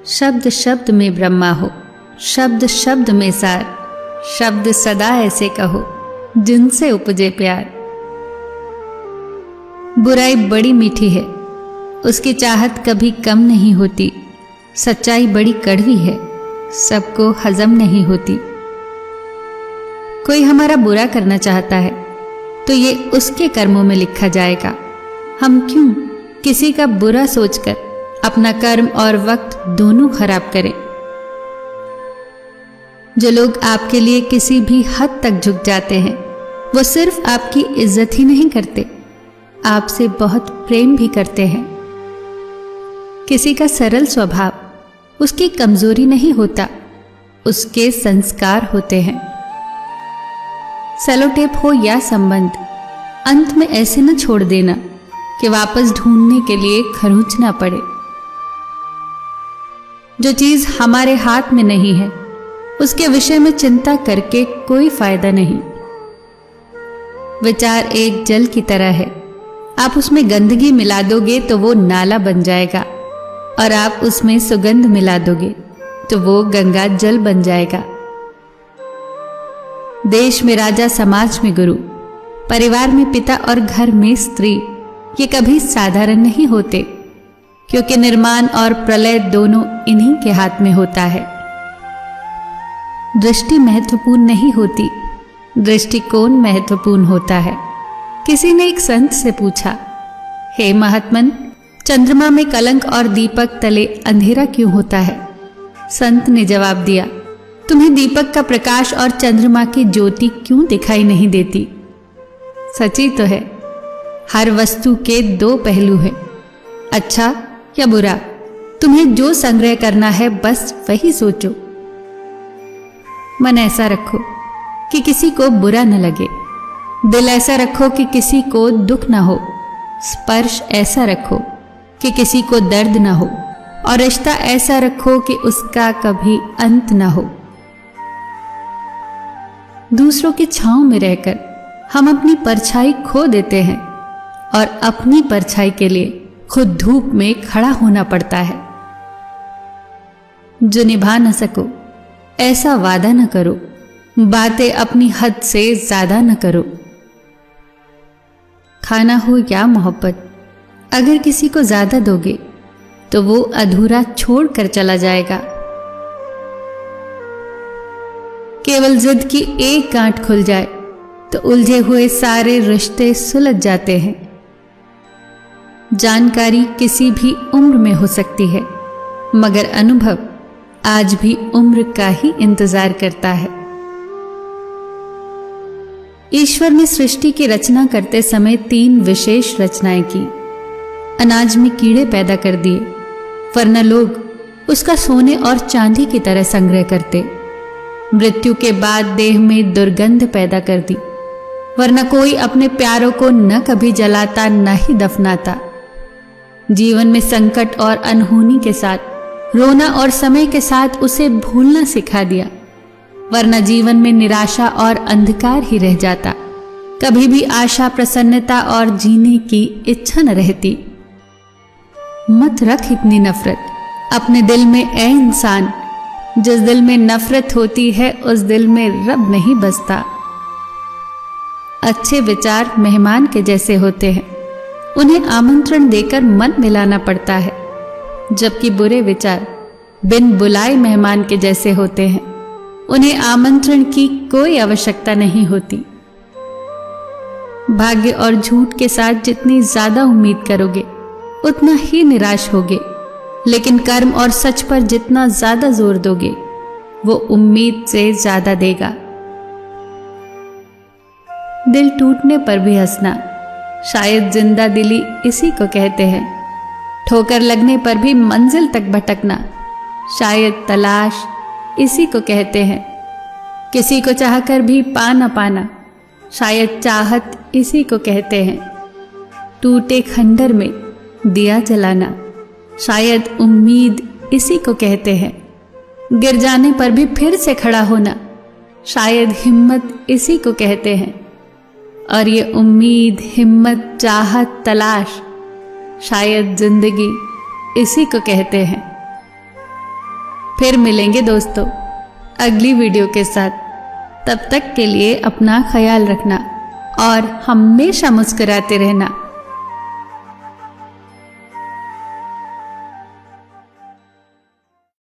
शब्द शब्द में ब्रह्मा हो, शब्द शब्द में सार, शब्द सदा ऐसे कहो जिनसे उपजे प्यार। बुराई बड़ी मीठी है, उसकी चाहत कभी कम नहीं होती। सच्चाई बड़ी कड़वी है, सबको हजम नहीं होती। कोई हमारा बुरा करना चाहता है तो ये उसके कर्मों में लिखा जाएगा। हम क्यों किसी का बुरा सोचकर अपना कर्म और वक्त दोनों खराब करें। जो लोग आपके लिए किसी भी हद तक झुक जाते हैं, वो सिर्फ आपकी इज्जत ही नहीं करते, आपसे बहुत प्रेम भी करते हैं। किसी का सरल स्वभाव उसकी कमजोरी नहीं होता, उसके संस्कार होते हैं। सेलोटेप हो या संबंध, अंत में ऐसे न छोड़ देना कि वापस ढूंढने के लिए खरोंचना पड़े। जो चीज हमारे हाथ में नहीं है, उसके विषय में चिंता करके कोई फायदा नहीं। विचार एक जल की तरह है, आप उसमें गंदगी मिला दोगे तो वो नाला बन जाएगा, और आप उसमें सुगंध मिला दोगे तो वो गंगा जल बन जाएगा। देश में राजा, समाज में गुरु, परिवार में पिता और घर में स्त्री, ये कभी साधारण नहीं होते, क्योंकि निर्माण और प्रलय दोनों इन्हीं के हाथ में होता है। दृष्टि महत्वपूर्ण नहीं होती, दृष्टिकोण महत्वपूर्ण होता है। किसी ने एक संत से पूछा, हे महात्मन, चंद्रमा में कलंक और दीपक तले अंधेरा क्यों होता है? संत ने जवाब दिया, तुम्हें दीपक का प्रकाश और चंद्रमा की ज्योति क्यों दिखाई नहीं देती? सच्ची तो है, हर वस्तु के दो पहलू हैं, अच्छा या बुरा। तुम्हें जो संग्रह करना है बस वही सोचो। मन ऐसा रखो कि किसी को बुरा न लगे, दिल ऐसा रखो कि किसी को दुख न हो, स्पर्श ऐसा रखो कि किसी को दर्द न हो, और रिश्ता ऐसा रखो कि उसका कभी अंत न हो। दूसरों की छांव में रहकर हम अपनी परछाई खो देते हैं, और अपनी परछाई के लिए खुद धूप में खड़ा होना पड़ता है। जो निभा न सको ऐसा वादा न करो, बातें अपनी हद से ज्यादा न करो। खाना हो या मोहब्बत, अगर किसी को ज्यादा दोगे तो वो अधूरा छोड़ कर चला जाएगा। केवल जिद की एक गांठ खुल जाए तो उलझे हुए सारे रिश्ते सुलझ जाते हैं। जानकारी किसी भी उम्र में हो सकती है, मगर अनुभव आज भी उम्र का ही इंतजार करता है। ईश्वर ने सृष्टि की रचना करते समय 3 विशेष रचनाएं की। अनाज में कीड़े पैदा कर दिए, वरना लोग उसका सोने और चांदी की तरह संग्रह करते। मृत्यु के बाद देह में दुर्गंध पैदा कर दी, वरना कोई अपने प्यारों को न कभी जलाता न ही दफनाता। जीवन में संकट और अनहोनी के साथ रोना और समय के साथ उसे भूलना सिखा दिया, वरना जीवन में निराशा और अंधकार ही रह जाता। कभी भी आशा, प्रसन्नता और जीने की इच्छा न रहती। मत रख इतनी नफरत अपने दिल में ए इंसान, जिस दिल में नफरत होती है उस दिल में रब नहीं बसता। अच्छे विचार मेहमान के जैसे होते हैं, उन्हें आमंत्रण देकर मन मिलाना पड़ता है, जबकि बुरे विचार बिन बुलाए मेहमान के जैसे होते हैं, उन्हें आमंत्रण की कोई आवश्यकता नहीं होती। भाग्य और झूठ के साथ जितनी ज्यादा उम्मीद करोगे उतना ही निराश होगे, लेकिन कर्म और सच पर जितना ज्यादा जोर दोगे वो उम्मीद से ज्यादा देगा। दिल टूटने पर भी हंसना, शायद जिंदा दिली इसी को कहते हैं। ठोकर लगने पर भी मंजिल तक भटकना, शायद तलाश इसी को कहते हैं। किसी को चाहकर भी पा न पाना, शायद चाहत इसी को कहते हैं। टूटे खंडर में दिया जलाना, शायद उम्मीद इसी को कहते हैं। गिर जाने पर भी फिर से खड़ा होना, शायद हिम्मत इसी को कहते हैं। और ये उम्मीद, हिम्मत, चाहत, तलाश शायद जिंदगी इसी को कहते हैं। फिर मिलेंगे दोस्तों अगली वीडियो के साथ। तब तक के लिए अपना ख्याल रखना और हमेशा मुस्कुराते रहना।